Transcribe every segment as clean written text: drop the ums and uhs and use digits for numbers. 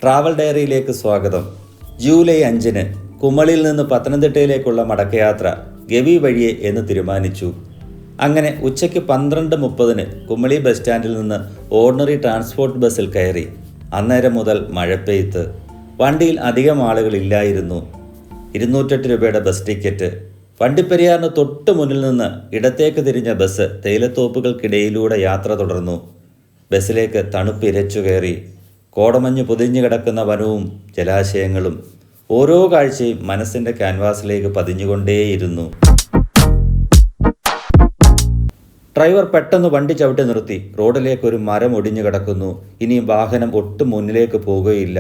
Travel ഡയറിയിലേക്ക് സ്വാഗതം. July 5-ന് കുമളിയിൽ നിന്ന് പത്തനംതിട്ടയിലേക്കുള്ള മടക്കയാത്ര ഗവി വഴിയെ എന്ന് തീരുമാനിച്ചു. അങ്ങനെ ഉച്ചയ്ക്ക് 12:30-ന് കുമളി ബസ് സ്റ്റാൻഡിൽ നിന്ന് ഓർഡിനറി ട്രാൻസ്പോർട്ട് ബസ്സിൽ കയറി. അന്നേരം മുതൽ മഴ പെയ്ത്ത്. വണ്ടിയിൽ അധികം ആളുകളില്ലായിരുന്നു. 208 രൂപയുടെ ബസ് ടിക്കറ്റ്. വണ്ടിപ്പെരിയാറിന് തൊട്ട് മുന്നിൽ നിന്ന് ഇടത്തേക്ക് തിരിഞ്ഞ ബസ് തേയിലത്തോപ്പുകൾക്കിടയിലൂടെ യാത്ര തുടർന്നു. ബസ്സിലേക്ക് തണുപ്പിരച്ചു കയറി. കോടമഞ്ഞ് പൊതിഞ്ഞു കിടക്കുന്ന വനവും ജലാശയങ്ങളും ഓരോ കാഴ്ചയും മനസ്സിൻ്റെ ക്യാൻവാസിലേക്ക് പതിഞ്ഞുകൊണ്ടേയിരുന്നു. ഡ്രൈവർ പെട്ടെന്ന് വണ്ടി ചവിട്ടി നിർത്തി. റോഡിലേക്ക് ഒരു മരം ഒടിഞ്ഞു കിടക്കുന്നു. ഇനി വാഹനം ഒട്ടും മുന്നിലേക്ക് പോകുകയില്ല.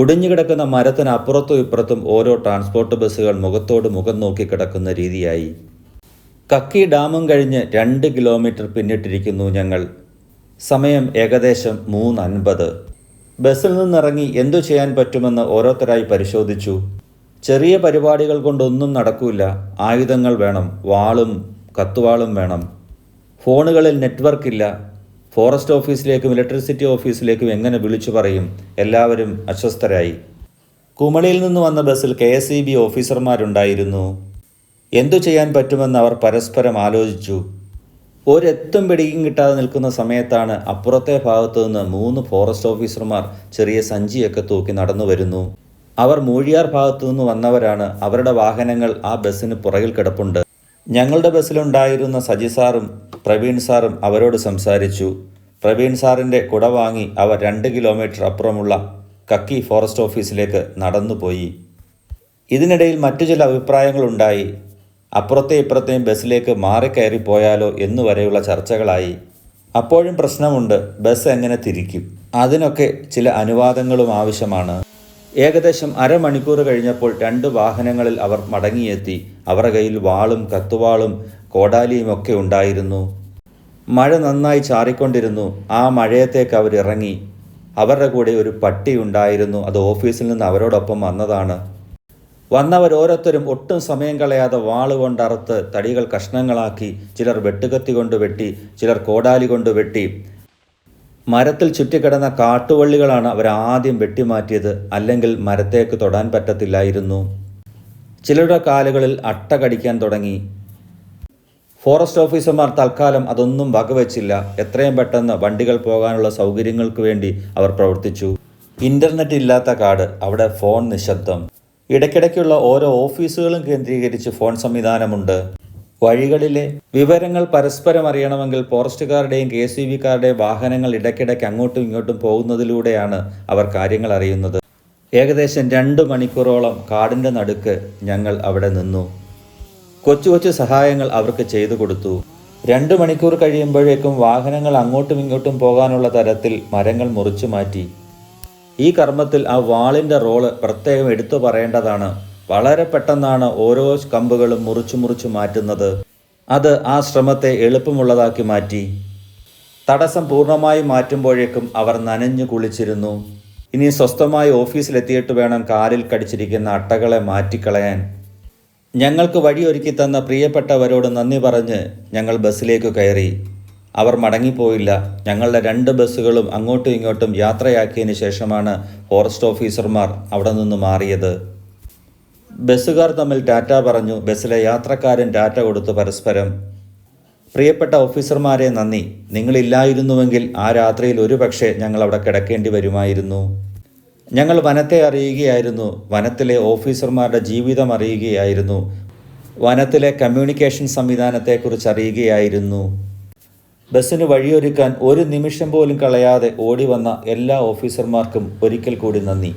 ഒടിഞ്ഞു കിടക്കുന്ന മരത്തിന് അപ്പുറത്തും ഇപ്പുറത്തും ഓരോ ട്രാൻസ്പോർട്ട് ബസ്സുകൾ മുഖത്തോട് മുഖം നോക്കി കിടക്കുന്ന രീതിയായി. കക്കി ഡാമും കഴിഞ്ഞ് 2 കിലോമീറ്റർ പിന്നിട്ടിരിക്കുന്നു ഞങ്ങൾ. സമയം ഏകദേശം 3:50. ബസ്സിൽ നിന്നിറങ്ങി എന്തു ചെയ്യാൻ പറ്റുമെന്ന് ഓരോരുത്തരായി പരിശോധിച്ചു. ചെറിയ പരിപാടികൾ കൊണ്ടൊന്നും നടക്കൂല. ആയുധങ്ങൾ വേണം. വാളും കത്തുവാളും വേണം. ഫോണുകളിൽ നെറ്റ്വർക്ക് ഇല്ല. ഫോറസ്റ്റ് ഓഫീസിലേക്കും ഇലക്ട്രിസിറ്റി ഓഫീസിലേക്കും എങ്ങനെ വിളിച്ചു പറയും? എല്ലാവരും അസ്വസ്ഥരായി. കുമളിയിൽ നിന്ന് വന്ന ബസ്സിൽ KSEB ഓഫീസർമാരുണ്ടായിരുന്നു. എന്തു ചെയ്യാൻ പറ്റുമെന്ന് അവർ പരസ്പരം ആലോചിച്ചു. ഒരെത്തും പിടിക്കും കിട്ടാതെ നിൽക്കുന്ന സമയത്താണ് അപ്പുറത്തെ ഭാഗത്തു നിന്ന് 3 ഫോറസ്റ്റ് ഓഫീസർമാർ ചെറിയ സഞ്ചിയൊക്കെ തൂക്കി നടന്നു വരുന്നു. അവർ മൂഴിയാർ ഭാഗത്തു നിന്ന് വന്നവരാണ്. അവരുടെ വാഹനങ്ങൾ ആ ബസ്സിന് പുറകിൽ കിടപ്പുണ്ട്. ഞങ്ങളുടെ ബസ്സിലുണ്ടായിരുന്ന സജി സാറും പ്രവീൺ സാറും അവരോട് സംസാരിച്ചു. പ്രവീൺ സാറിൻ്റെ കുട വാങ്ങി അവർ 2 കിലോമീറ്റർ അപ്പുറമുള്ള കക്കി ഫോറസ്റ്റ് ഓഫീസിലേക്ക് നടന്നുപോയി. ഇതിനിടയിൽ മറ്റു ചില അഭിപ്രായങ്ങളുണ്ടായി. അപ്പുറത്തെ ഇപ്പുറത്തെയും ബസ്സിലേക്ക് മാറിക്കയറിപ്പോയാലോ എന്നുവരെയുള്ള ചർച്ചകളായി. അപ്പോഴും പ്രശ്നമുണ്ട്, ബസ് എങ്ങനെ തിരിക്കും? അതിനൊക്കെ ചില അനുവാദങ്ങളും ആവശ്യമാണ്. ഏകദേശം അരമണിക്കൂർ കഴിഞ്ഞപ്പോൾ 2 വാഹനങ്ങളിൽ അവർ മടങ്ങിയെത്തി. അവരുടെ കയ്യിൽ വാളും കത്തുവാളും കോടാലിയും ഒക്കെ ഉണ്ടായിരുന്നു. മഴ നന്നായി ചാറിക്കൊണ്ടിരുന്നു. ആ മഴയത്തേക്ക് അവരിറങ്ങി. അവരുടെ കൂടെ ഒരു പട്ടി ഉണ്ടായിരുന്നു. അത് ഓഫീസിൽ നിന്ന് അവരോടൊപ്പം വന്നതാണ്. വന്നവരോരോരുത്തരും ഒട്ടും സമയം കളയാതെ വാളുകൊണ്ട് അറുത്ത് തടികൾ കഷ്ണങ്ങളാക്കി. ചിലർ വെട്ടുകത്തി കൊണ്ട് വെട്ടി, ചിലർ കോടാലി കൊണ്ട് വെട്ടി. മരത്തിൽ ചുറ്റിക്കിടന്ന കാട്ടുവള്ളികളാണ് അവരാദ്യം വെട്ടിമാറ്റിയത്. അല്ലെങ്കിൽ മരത്തേക്ക് തൊടാൻ പറ്റത്തില്ലായിരുന്നു. ചിലരുടെ കാലുകളിൽ അട്ട കടിക്കാൻ തുടങ്ങി. ഫോറസ്റ്റ് ഓഫീസർമാർ തൽക്കാലം അതൊന്നും വകവെച്ചില്ല. എത്രയും പെട്ടെന്ന് വണ്ടികൾ പോകാനുള്ള സൗകര്യങ്ങൾക്ക് വേണ്ടി അവർ പ്രവർത്തിച്ചു. ഇൻ്റർനെറ്റ് ഇല്ലാത്ത കാട്. അവിടെ ഫോൺ നിശബ്ദം. ഇടയ്ക്കിടയ്ക്കുള്ള ഓരോ ഓഫീസുകളും കേന്ദ്രീകരിച്ച് ഫോൺ സംവിധാനമുണ്ട്. വഴികളിലെ വിവരങ്ങൾ പരസ്പരം അറിയണമെങ്കിൽ ഫോറസ്റ്റുകാരുടെയും KSEBക്കാരുടെയും വാഹനങ്ങൾ ഇടയ്ക്കിടയ്ക്ക് അങ്ങോട്ടും ഇങ്ങോട്ടും പോകുന്നതിലൂടെയാണ് അവർ കാര്യങ്ങൾ അറിയുന്നത്. ഏകദേശം 2 മണിക്കൂറോളം കാടിൻ്റെ നടുക്ക് ഞങ്ങൾ അവിടെ നിന്നു. കൊച്ചു കൊച്ചു സഹായങ്ങൾ അവർക്ക് ചെയ്തു കൊടുത്തു. 2 മണിക്കൂർ കഴിയുമ്പോഴേക്കും വാഹനങ്ങൾ അങ്ങോട്ടും ഇങ്ങോട്ടും പോകാനുള്ള തരത്തിൽ മരങ്ങൾ മുറിച്ചു മാറ്റി. ഈ കർമ്മത്തിൽ ആ വാളിൻ്റെ റോള് പ്രത്യേകം എടുത്തു പറയേണ്ടതാണ്. വളരെ പെട്ടെന്നാണ് ഓരോ കമ്പുകളും മുറിച്ചു മാറ്റുന്നത്. അത് ആ ശ്രമത്തെ എളുപ്പമുള്ളതാക്കി മാറ്റി. തടസ്സം പൂർണ്ണമായി മാറ്റുമ്പോഴേക്കും അവർ നനഞ്ഞു കുളിച്ചിരുന്നു. ഇനി സ്വസ്ഥമായി ഓഫീസിലെത്തിയിട്ട് വേണം കാലിൽ കടിച്ചിരിക്കുന്ന അട്ടകളെ മാറ്റിക്കളയാൻ. ഞങ്ങൾക്ക് വഴിയൊരുക്കി തന്ന പ്രിയപ്പെട്ടവരോട് നന്ദി പറഞ്ഞ് ഞങ്ങൾ ബസ്സിലേക്ക് കയറി. അവർ മടങ്ങിപ്പോയില്ല. ഞങ്ങളുടെ 2 ബസ്സുകളും അങ്ങോട്ടും ഇങ്ങോട്ടും യാത്രയാക്കിയതിന് ശേഷമാണ് ഫോറസ്റ്റ് ഓഫീസർമാർ അവിടെ നിന്ന് മാറിയത്. ബസ്സുകാർ തമ്മിൽ ടാറ്റ പറഞ്ഞു. ബസ്സിലെ യാത്രക്കാരൻ ടാറ്റ കൊടുത്തു പരസ്പരം. പ്രിയപ്പെട്ട ഓഫീസർമാരെ നന്ദി. നിങ്ങളില്ലായിരുന്നുവെങ്കിൽ ആ രാത്രിയിൽ ഒരുപക്ഷെ ഞങ്ങൾ അവിടെ കിടക്കേണ്ടി വരുമായിരുന്നു. ഞങ്ങൾ വനത്തെ അറിയുകയായിരുന്നു. വനത്തിലെ ഓഫീസർമാരുടെ ജീവിതം അറിയുകയായിരുന്നു. വനത്തിലെ കമ്മ്യൂണിക്കേഷൻ സംവിധാനത്തെക്കുറിച്ച് അറിയുകയായിരുന്നു. ബസ്സിന് വഴിയൊരുക്കാൻ ഒരു നിമിഷം പോലും കളയാതെ ഓടി വന്ന എല്ലാ ഓഫീസർമാർക്കും ഒരിക്കൽ കൂടി നന്ദി.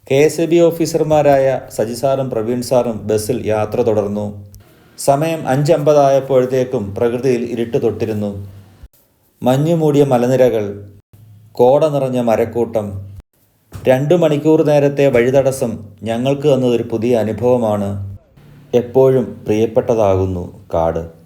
KSEB ഓഫീസർമാരായ സജി സാറും പ്രവീൺ സാറും ബസ്സിൽ യാത്ര തുടർന്നു. സമയം 5:50 ആയപ്പോഴത്തേക്കും പ്രകൃതിയിൽ ഇരുട്ട് തൊട്ടിരുന്നു. മഞ്ഞു മൂടിയ മലനിരകൾ, കോട നിറഞ്ഞ മരക്കൂട്ടം. 2 മണിക്കൂർ നേരത്തെ വഴിതടസ്സം ഞങ്ങൾക്ക് തന്നതൊരു പുതിയ അനുഭവമാണ്. എപ്പോഴും പ്രിയപ്പെട്ടതാകുന്നു കാട്.